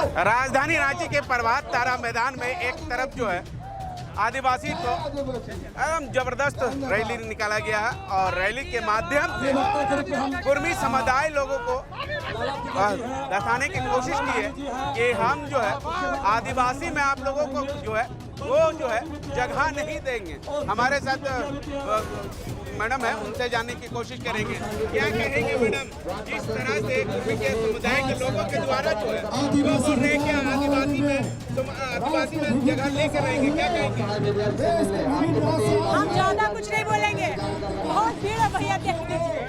राजधानी रांची के प्रभात तारा मैदान में एक तरफ जो है आदिवासी को एकदम जबरदस्त रैली निकाला गया है और रैली के माध्यम से कुर्मी समुदाय लोगों को दर्शाने की कोशिश की है कि हम जो है आदिवासी में आप लोगों को जो है वो जो है जगह नहीं देंगे। हमारे साथ मैडम है, उनसे जानने की कोशिश करेंगे। क्या कहेंगे मैडम, जिस तरह से कुर्मी के समुदाय के लोगों के द्वारा जो है वो बोल रहे हैं कि आदिवासी में जगह लेकर रहेंगे, क्या कहेंगे? हम ज्यादा कुछ नहीं बोलेंगे, बहुत भीड़ है भैया, देख लीजिए।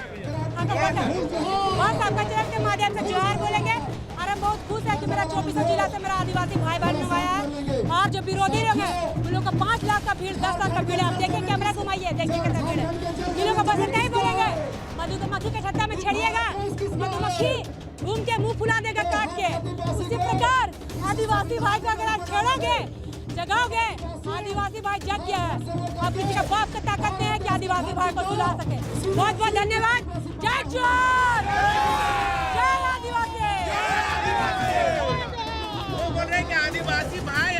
बस आपका चैनल के माध्यम से जोहार बोलेंगे और हम बहुत खुश है कि मेरा 24 जिला से मेरा आदिवासी भाई बहन लोग आया है और जो विरोधी लोग हैं उन लोग का 5 लाख का भीड़, 10 लाख का भीड़ है। आप देखिए, कैमरा घुमाइए, देखिए कितना भीड़ है। इन लोग का बस नहीं बोलेंगे, मधुमक्खी के छत्ता में छड़िएगा, मधुमक्खी घूम के मुंह फुला देगा काट के। उसी प्रकार आदिवासी भाई को अगर आप छेड़ोगे, जगाओगे, आदिवासी भाई जग गया है। अब किसी का बाप का ताकत नहीं है कि आदिवासी भाई को सुला सके। बहुत बहुत धन्यवाद। जय जोहार, जय आदिवासी। वो बोल रहे हैं कि आदिवासी भाई,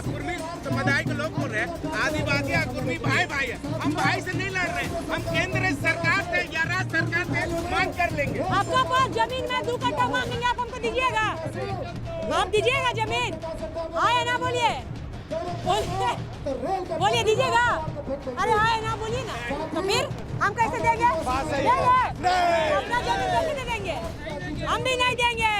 कुर्मी समुदाय के लोग बोल रहे हैं आदिवासी और कुर्मी भाई भाई है। हम भाई से नहीं लड़ रहे, हम केंद्र सरकार से या राज्य सरकार से मांग कर लेंगे। आपका पास जमीन में 2 कट्ठा मांगेंगे, आप हमको दीजिएगा, आप दीजिएगा जमीन। आए ना बोलिए, बोलिए दीजिएगा। अरे आए ना बोलिए ना, तो फिर हम कैसे देंगे? अपना जमीन कैसे दे देंगे? हम भी नहीं देंगे।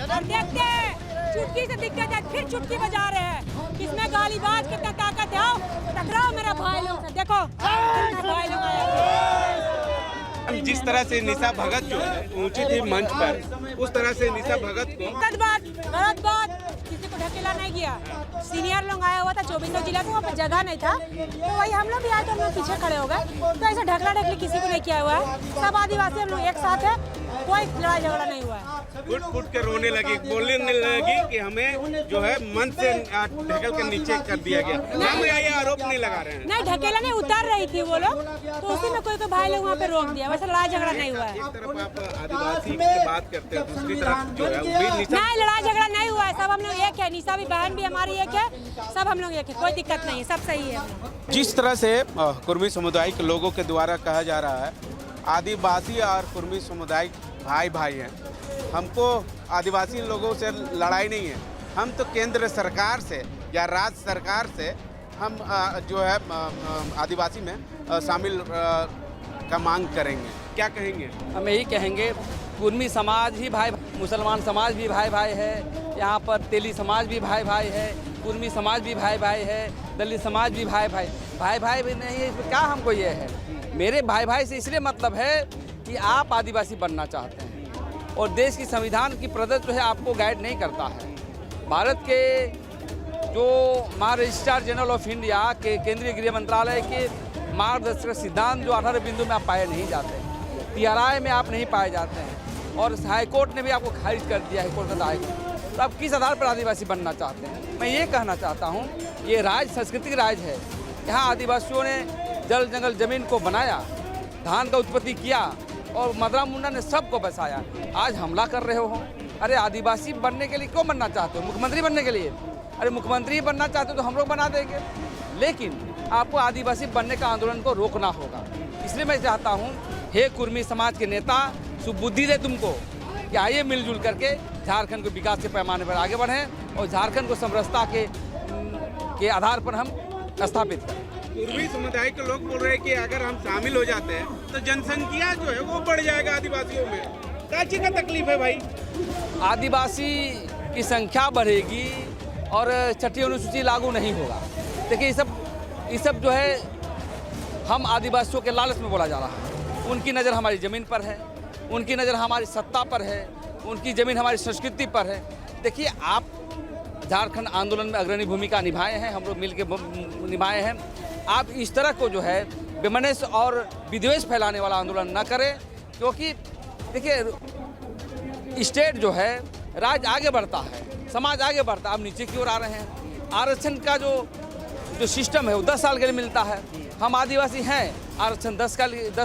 और देखते हैं चुटकी से दिक्कत है, फिर चुटकी बजा रहे हैं। किसमें गालीबाज कितना ताकत है? टकराओ मेरा भाई लोग से, देखो भाई लोग आए। जिस तरह से निशा भगत जो है ऊंची थी मंच पर, उस तरह से निशा भगत को गलत बात, किसी को ढकेला नहीं किया। सीनियर लोग आया हुआ था 24 जिला से, वहाँ पे जगह नहीं था, तो वही हम लोग भी आए तो हम लोग पीछे खड़े हो गए। तो ऐसे ढकला ढकली किसी को नहीं किया हुआ है, सब आदिवासी हम लोग एक साथ है, कोई लड़ाई झगड़ा नहीं हुआ है। फुट फुट के रोने लगी, बोलने लगी कि हमें जो है मंच से ढकल के नीचे कर दिया गया। हम ये आरोप नहीं लगा रहे हैं। नहीं, ढकेला नहीं, उतार रही थी वो लोग, तो उसी में कोई भाई लोग वहाँ पे रोक दिया, वैसे लड़ाई झगड़ा नहीं हुआ है। एक तरफ आप आदिवासी की बात करते हैं, दूसरी तरफ जो है नहीं, लड़ाई झगड़ा नहीं हुआ है, सब हम लोग एक है। निशा भी बहन भी हमारी एक है, सब हम लोग एक है, कोई दिक्कत नहीं है, सब सही है। जिस तरह से कुर्मी समुदाय के लोगों के द्वारा कहा जा रहा है आदिवासी और कुर्मी समुदाय भाई भाई हैं, हमको आदिवासी लोगों से लड़ाई नहीं है, हम तो केंद्र सरकार से या राज्य सरकार से हम जो है आदिवासी में शामिल का मांग करेंगे। क्या कहेंगे? हम यही कहेंगे, कुर्मी समाज ही भाई, मुसलमान समाज भी भाई भाई है, यहाँ पर तेली समाज भी भाई भाई है, कुर्मी समाज भी भाई भाई है, दलित समाज भी भाई भाई भी नहीं है। क्या हमको ये है, मेरे भाई भाई से इसलिए मतलब है कि आप आदिवासी बनना चाहते हैं और देश की संविधान की प्रदत्त जो है आपको गाइड नहीं करता है। भारत के जो रजिस्ट्रार जनरल ऑफ इंडिया के केंद्रीय गृह मंत्रालय के मार्गदर्शक सिद्धांत जो 18 बिंदु में आप पाए नहीं जाते, PRI में आप नहीं पाए जाते हैं और हाईकोर्ट ने भी आपको खारिज कर दिया है, कोलकाता हाईकोर्ट। तो आप किस आधार पर आदिवासी बनना चाहते हैं? मैं ये कहना चाहता हूँ, ये राज्य सांस्कृतिक राज्य है। यहाँ आदिवासियों ने जल जंगल जमीन को बनाया, धान का उत्पत्ति किया और मदरा मुंडा ने सबको बसाया। आज हमला कर रहे हो। अरे आदिवासी बनने के लिए क्यों बनना चाहते हो? मुख्यमंत्री बनने के लिए? अरे मुख्यमंत्री बनना चाहते हो तो हम लोग बना देंगे, लेकिन आपको आदिवासी बनने का आंदोलन को रोकना होगा। इसलिए मैं चाहता हूँ, हे कुर्मी समाज के नेता, सुबुद्धि दे तुमको कि आइए मिलजुल करके झारखंड को विकास के पैमाने पर आगे बढ़ें और झारखंड को समरसता के आधार पर हम स्थापित करें। कुर्मी समुदाय के लोग बोल रहे हैं कि अगर हम शामिल हो जाते हैं तो जनसंख्या जो है वो बढ़ जाएगा आदिवासियों में। क्या चीज़ का तकलीफ है भाई? आदिवासी की संख्या बढ़ेगी और छठी अनुसूची लागू नहीं होगा। देखिए ये सब जो है हम आदिवासियों के लालच में बोला जा रहा है। उनकी नज़र हमारी ज़मीन पर है, उनकी नज़र हमारी सत्ता पर है, उनकी ज़मीन हमारी संस्कृति पर है। देखिए, आप झारखंड आंदोलन में अग्रणी भूमिका निभाए हैं, हम लोग मिल के निभाए हैं। आप इस तरह को जो है विमनस और विद्वेष फैलाने वाला आंदोलन न करें, क्योंकि देखिए स्टेट जो है, राज्य आगे बढ़ता है, समाज आगे बढ़ता है, आप नीचे की ओर आ रहे हैं। आरक्षण का जो सिस्टम है वो 10 साल के लिए मिलता है। हम आदिवासी हैं, आरक्षण 10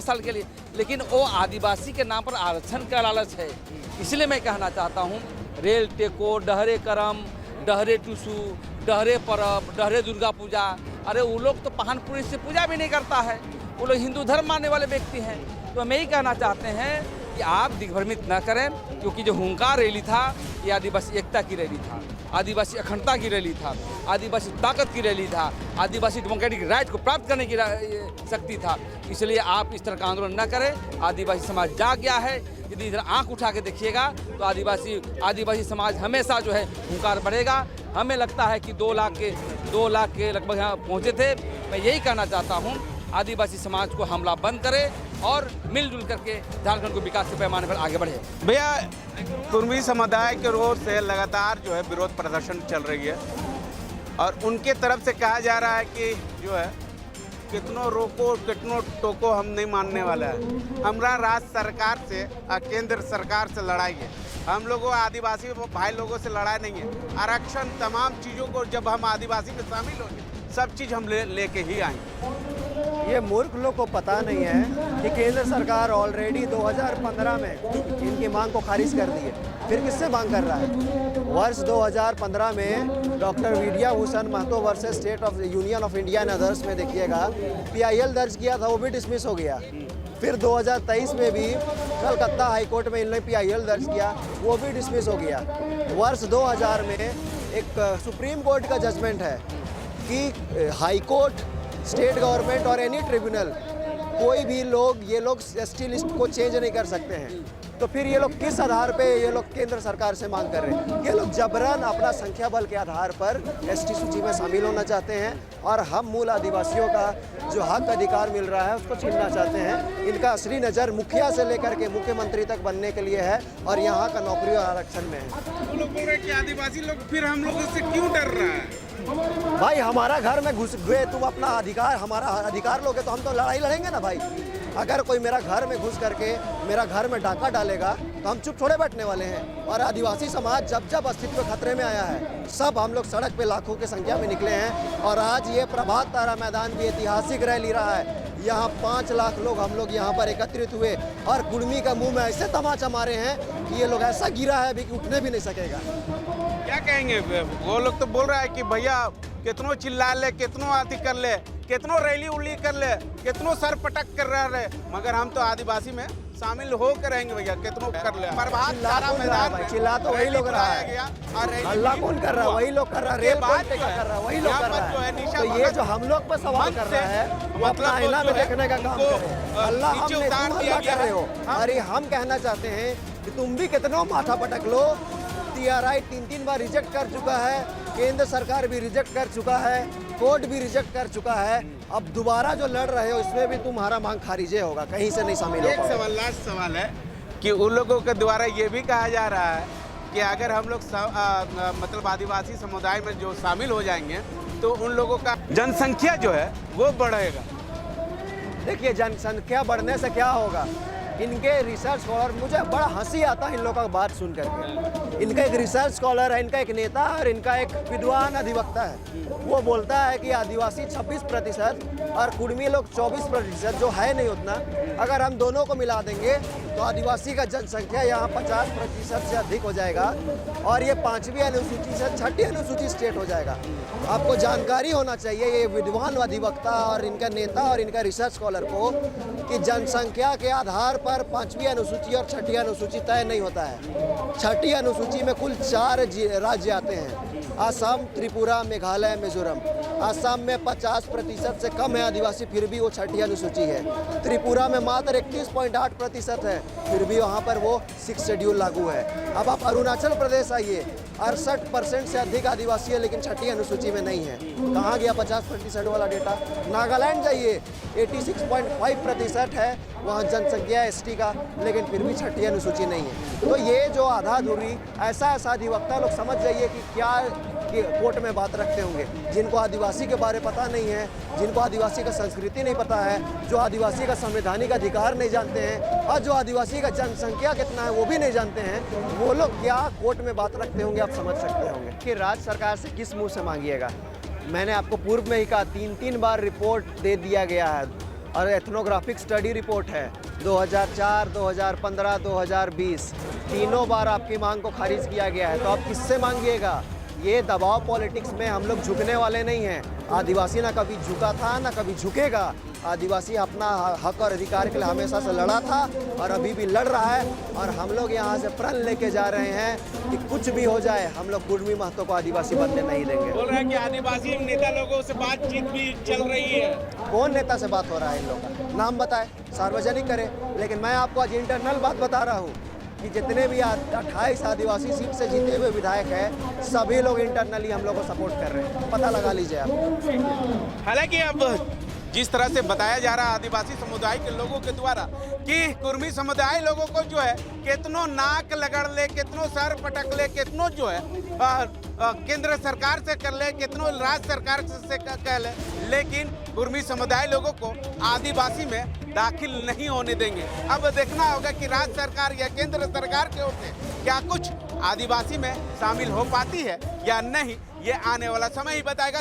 साल के लिए, लेकिन वो आदिवासी के नाम पर आरक्षण का लालच है। इसलिए मैं कहना चाहता हूँ रेल टेको, डहरे करम, डहरे टूसू, डहरे परब, डहरे दुर्गा पूजा। अरे वो लोग तो पाहनपुरी से पूजा भी नहीं करता है, वो लोग हिंदू धर्म मानने वाले व्यक्ति हैं। तो हम यही कहना चाहते हैं कि आप दिग्भ्रमित न करें, क्योंकि जो हुंकार रैली था ये आदिवासी एकता की रैली था, आदिवासी अखंडता की रैली था, आदिवासी ताकत की रैली था, आदिवासी डेमोक्रेटिक राइट को प्राप्त करने की शक्ति था। इसलिए आप इस तरह का आंदोलन न करें। आदिवासी समाज जाग गया है। यदि इधर आंख उठा के देखिएगा तो आदिवासी समाज हमेशा जो है हुंकार बढ़ेगा। हमें लगता है कि 2 लाख के लगभग यहाँ पहुँचे थे। मैं यही कहना चाहता हूँ, आदिवासी समाज को हमला बंद करे और मिलजुल करके झारखंड को विकास के पैमाने पर आगे बढ़े। भैया, कुर्मी समुदाय के ओर से लगातार जो है विरोध प्रदर्शन चल रही है और उनके तरफ से कहा जा रहा है कि जो है कितनों रोको कितनों टोको हम नहीं मानने वाला है। हमारा राज्य सरकार से केंद्र सरकार से लड़ाई है। हम लोगों आदिवासी भाई लोगों से लड़ाई नहीं है। आरक्षण तमाम चीज़ों को जब हम आदिवासी में शामिल होंगे सब चीज़ हम लेके ही आएंगे। ये मूर्ख लोग को पता नहीं है कि केंद्र सरकार ऑलरेडी 2015 में इनकी मांग को खारिज कर दी है। फिर किससे मांग कर रहा है? वर्ष 2015 में doctor Vidya Bhushan Mahato versus state of union of India and others में देखिएगा PIL दर्ज किया था, वो भी डिसमिस हो गया। फिर 2023 में भी कलकत्ता हाईकोर्ट में इन्होंने PIL दर्ज किया, वो भी डिसमिस हो गया। वर्ष 2000 में एक सुप्रीम कोर्ट का जजमेंट है कि हाई कोर्ट, स्टेट गवर्नमेंट और एनी ट्रिब्यूनल कोई भी ये लोग ST लिस्ट को चेंज नहीं कर सकते हैं। तो फिर ये लोग किस आधार पे ये लोग केंद्र सरकार से मांग कर रहे हैं? ये लोग जबरन अपना संख्या बल के आधार पर ST सूची में शामिल होना चाहते हैं और हम मूल आदिवासियों का जो हक अधिकार मिल रहा है उसको छीनना चाहते हैं। इनका असली नज़र मुखिया से लेकर के मुख्यमंत्री तक बनने के लिए है और यहाँ का नौकरी और आरक्षण में है। वो लोग बोल रहे हैं कि आदिवासी लोग फिर हम लोगों से क्यों डर रहा है? भाई हमारा घर में घुस गए, तुम अपना अधिकार, हमारा अधिकार लोगे तो हम तो लड़ाई लड़ेंगे ना भाई। अगर कोई मेरा घर में घुस करके मेरा घर में डाका डालेगा तो हम चुप थोड़े बैठने वाले हैं। और आदिवासी समाज जब जब अस्तित्व खतरे में आया है सब हम लोग सड़क पे लाखों की संख्या में निकले हैं। और आज ये प्रभात तारा मैदान भी ऐतिहासिक रैली रहा है। यहाँ 5 लाख लोग हम लोग यहाँ पर एकत्रित हुए और कुर्मी का मुंह में ऐसे तमाचा मारे हैं कि ये लोग ऐसा गिरा है अभी कि उठने भी नहीं सकेगा। क्या कहेंगे? वो लोग तो बोल रहा है कि भैया कितनों चिल्ला ले, कितनों आती कर ले, कितनों रैली उली कर ले, कितनों सर पटक कर रहे, मगर हम तो आदिवासी में शामिल होकर रहेंगे भैया, कितनों कर ले। प्रभात तारा मैदान चिल्ला तो वही लोग रहा है, हल्ला कौन कर रहा है? वही लोग कर रहा है। रेल कौन टेका कर रहा है? वही लोग कर रहा है। तो ये जो हम लोग पर सवाल कर रहा है वो अपना आईना में देखने का काम करे। हल्ला हमने, तुम हल्ला कर रहे हो। अरे हम कहना चाहते हैं कि तुम भी कितनों माथा पटक लो। TRI 3 बार रिजेक्ट कर चुका है, केंद्र सरकार भी रिजेक्ट कर चुका है, कोर्ट भी रिजेक्ट कर चुका है। अब दोबारा जो लड़ रहे हो इसमें भी तुम्हारा मांग खारिजे होगा, कहीं से नहीं शामिल होगा। एक सवाल, लास्ट सवाल है कि उन लोगों के द्वारा ये भी कहा जा रहा है कि अगर हम लोग मतलब आदिवासी समुदाय में जो शामिल हो जाएंगे तो उन लोगों का जनसंख्या जो है वो बढ़ेगा। देखिए जनसंख्या बढ़ने से क्या होगा, इनके रिसर्च स्कॉलर, मुझे बड़ा हंसी आता है इन लोगों का बात सुन करके। इनका एक रिसर्च स्कॉलर है, इनका एक नेता और इनका एक विद्वान अधिवक्ता है। वो बोलता है कि आदिवासी 26% और कुर्मी लोग 24%, जो है नहीं उतना। अगर हम दोनों को मिला देंगे तो आदिवासी का जनसंख्या यहाँ 50% से अधिक हो जाएगा और ये 5वीं अनुसूची से 6ठी अनुसूची स्टेट हो जाएगा। आपको जानकारी होना चाहिए ये विद्वान अधिवक्ता और इनका नेता और इनका रिसर्च स्कॉलर को कि जनसंख्या के आधार पर 5वीं अनुसूची और 6ठी अनुसूची तय नहीं होता है। 6ठी अनुसूची में कुल 4 राज्य आते हैं, असम, त्रिपुरा, मेघालय, मिजोरम। असम में 50% से कम है आदिवासी, फिर भी वो 6ठी अनुसूची है। त्रिपुरा में मात्र 31.8% है, फिर भी वहाँ पर वो 6 शेड्यूल लागू है। अब आप अरुणाचल प्रदेश आइए, 68% से अधिक आदिवासी है लेकिन 6ठी अनुसूची में नहीं है। कहाँ गया 50% वाला डेटा? नागालैंड जाइए, 86.5% है वहाँ जनसंख्या ST का, लेकिन फिर भी 6ठी अनुसूची नहीं है। तो ये जो आधा अधूरी ऐसा अधिवक्ता लोग समझ जाइए कि क्या कि कोर्ट में बात रखते होंगे, जिनको आदिवासी के बारे पता नहीं है, जिनको आदिवासी का संस्कृति नहीं पता है, जो आदिवासी का संवैधानिक अधिकार नहीं जानते हैं और जो आदिवासी का जनसंख्या कितना है वो भी नहीं जानते हैं, वो लोग क्या कोर्ट में बात रखते होंगे आप समझ सकते होंगे। कि राज्य सरकार से किस मुँह से मांगिएगा? मैंने आपको पूर्व में ही कहा 3 बार रिपोर्ट दे दिया गया है और एथनोग्राफिक स्टडी रिपोर्ट है 2004, 2015, 2020। तीनों बार आपकी मांग को खारिज किया गया है, तो आप किससे मांगिएगा? ये दबाव पॉलिटिक्स में हम लोग झुकने वाले नहीं हैं। आदिवासी ना कभी झुका था ना कभी झुकेगा। आदिवासी अपना हक और अधिकार के लिए हमेशा से लड़ा था और अभी भी लड़ रहा है, और हम लोग यहाँ से प्रण लेके जा रहे हैं कि कुछ भी हो जाए हम लोग कुर्मी महतो को आदिवासी बनने नहीं देंगे। बोल रहे हैं कि आदिवासी नेता लोगों से बातचीत भी चल रही है। कौन नेता से बात हो रहा है? इन लोग का नाम बताए, सार्वजनिक करे। लेकिन मैं आपको आज इंटरनल बात बता रहा हूँ कि जितने भी 28 आदिवासी सीट से जीते हुए विधायक हैं, सभी लोग इंटरनली हम लोग को सपोर्ट कर रहे हैं। पता लगा लीजिए आप। हालांकि अब जिस तरह से बताया जा रहा है आदिवासी समुदाय के लोगों के द्वारा कि कुर्मी समुदाय लोगों को जो है कितनों नाक लगड़ ले, कितनों सर पटक ले, कितनों जो है केंद्र सरकार से कर ले, कितनों राज्य सरकार से कह ले, लेकिन कुर्मी समुदाय लोगों को आदिवासी में दाखिल नहीं होने देंगे। अब देखना होगा कि राज्य सरकार या केंद्र सरकार की ओर से क्या कुछ आदिवासी में शामिल हो पाती है या नहीं, ये आने वाला समय ही बताएगा।